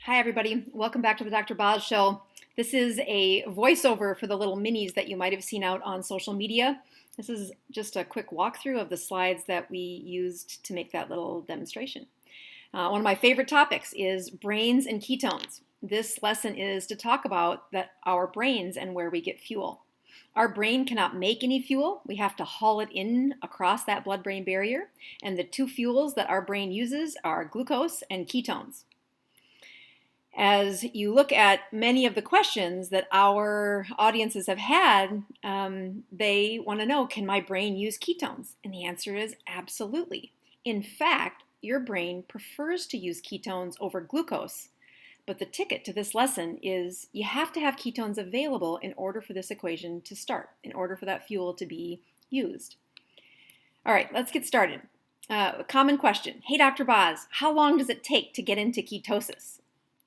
Hi, everybody. Welcome back to the Dr. Boz Show. This is a voiceover for the little minis that you might have seen out on social media. This is just a quick walkthrough of the slides that we used to make that little demonstration. One of my favorite topics is brains and ketones. This lesson is to talk about our brains and where we get fuel. Our brain cannot make any fuel. We have to haul it in across that blood-brain barrier. And the two fuels that our brain uses are glucose and ketones. As you look at many of the questions that our audiences have had, they want to know, can my brain use ketones? And the answer is absolutely. In fact, your brain prefers to use ketones over glucose. But the ticket to this lesson is you have to have ketones available in order for this equation to start, in order for that fuel to be used. All right, let's get started. A common question. Hey, Dr. Boz, how long does it take to get into ketosis?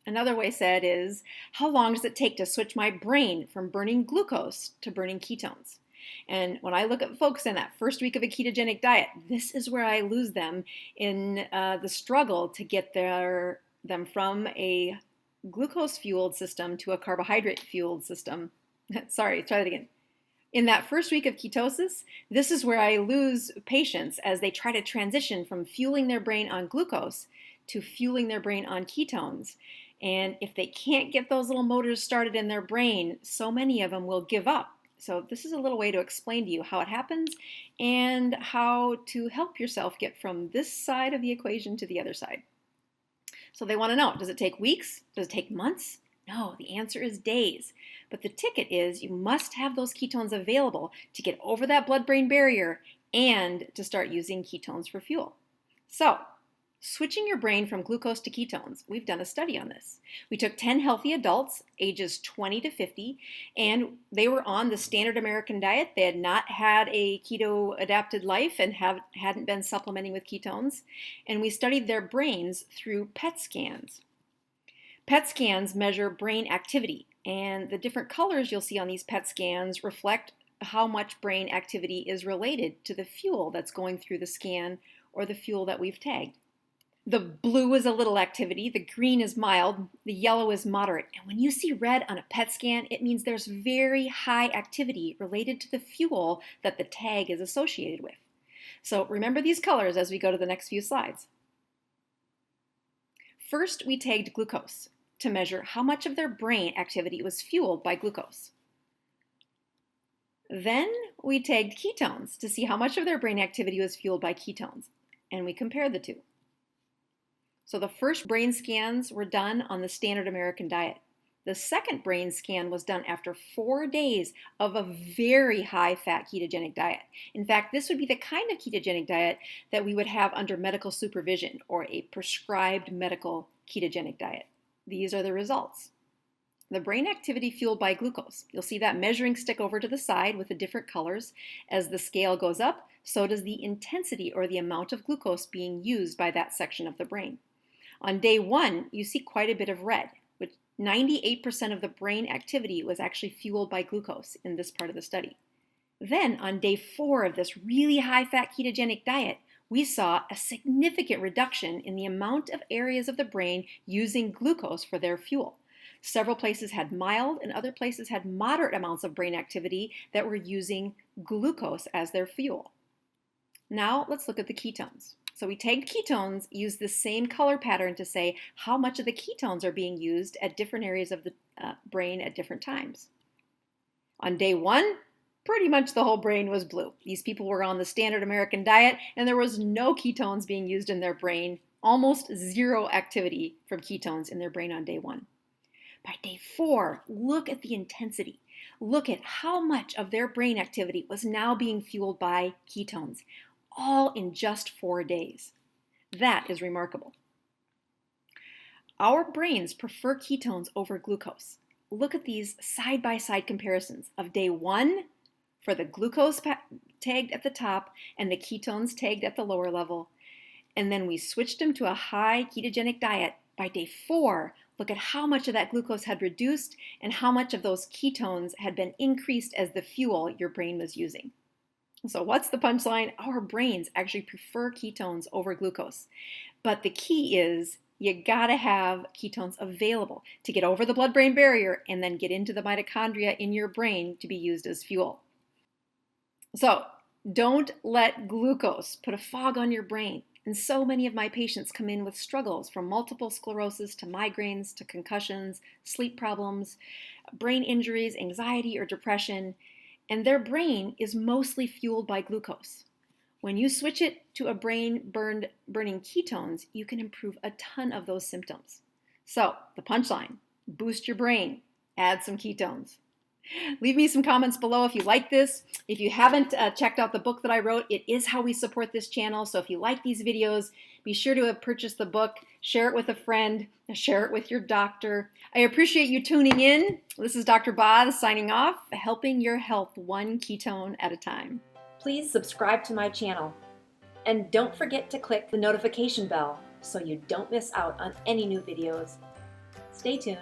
Another way said is, how long does it take to switch my brain from burning glucose to burning ketones? And when I look at folks in that first week of a ketogenic diet, this is where I lose them in the struggle to get them from a glucose-fueled system to a carbohydrate-fueled system. Sorry, try that again. In that first week of ketosis, this is where I lose patients as they try to transition from fueling their brain on glucose to fueling their brain on ketones. And if they can't get those little motors started in their brain, so many of them will give up. So this is a little way to explain to you how it happens and how to help yourself get from this side of the equation to the other side. So they want to know, does it take weeks? Does it take months? No, the answer is days. But the ticket is you must have those ketones available to get over that blood-brain barrier and to start using ketones for fuel. So, switching your brain from glucose to ketones, we've done a study on this. We took 10 healthy adults, ages 20 to 50, and they were on the standard American diet. They had not had a keto-adapted life and hadn't been supplementing with ketones. And we studied their brains through PET scans. PET scans measure brain activity, and the different colors you'll see on these PET scans reflect how much brain activity is related to the fuel that's going through the scan or the fuel that we've tagged. The blue is a little activity, the green is mild, the yellow is moderate. And when you see red on a PET scan, it means there's very high activity related to the fuel that the tag is associated with. So remember these colors as we go to the next few slides. First, we tagged glucose to measure how much of their brain activity was fueled by glucose. Then we tagged ketones to see how much of their brain activity was fueled by ketones, and we compared the two. So the first brain scans were done on the standard American diet. The second brain scan was done after 4 days of a very high-fat ketogenic diet. In fact, this would be the kind of ketogenic diet that we would have under medical supervision or a prescribed medical ketogenic diet. These are the results. The brain activity fueled by glucose. You'll see that measuring stick over to the side with the different colors. As the scale goes up, so does the intensity or the amount of glucose being used by that section of the brain. On day 1, you see quite a bit of red, which 98% of the brain activity was actually fueled by glucose in this part of the study. Then on day 4 of this really high-fat ketogenic diet, we saw a significant reduction in the amount of areas of the brain using glucose for their fuel. Several places had mild and other places had moderate amounts of brain activity that were using glucose as their fuel. Now let's look at the ketones. So we tagged ketones, used the same color pattern to say how much of the ketones are being used at different areas of the brain at different times. On day 1, pretty much the whole brain was blue. These people were on the standard American diet and there was no ketones being used in their brain, almost zero activity from ketones in their brain on day 1. By day 4, look at the intensity. Look at how much of their brain activity was now being fueled by ketones, all in just 4 days. That is remarkable. Our brains prefer ketones over glucose. Look at these side-by-side comparisons of day 1 for the glucose tagged at the top and the ketones tagged at the lower level. And then we switched them to a high ketogenic diet. By day 4, look at how much of that glucose had reduced and how much of those ketones had been increased as the fuel your brain was using. So what's the punchline? Our brains actually prefer ketones over glucose. But the key is You gotta have ketones available to get over the blood-brain barrier and then get into the mitochondria in your brain to be used as fuel. So don't let glucose put a fog on your brain. And so many of my patients come in with struggles from multiple sclerosis to migraines to concussions, sleep problems, brain injuries, anxiety, or depression, and their brain is mostly fueled by glucose. When you switch it to a brain-burning ketones, you can improve a ton of those symptoms. So the punchline, boost your brain, add some ketones. Leave me some comments below if you like this. If you haven't checked out the book that I wrote, it is how we support this channel. So if you like these videos, be sure to purchase the book, share it with a friend, share it with your doctor. I appreciate you tuning in. This is Dr. Boz signing off, helping your health one ketone at a time. Please subscribe to my channel. And don't forget to click the notification bell so you don't miss out on any new videos. Stay tuned.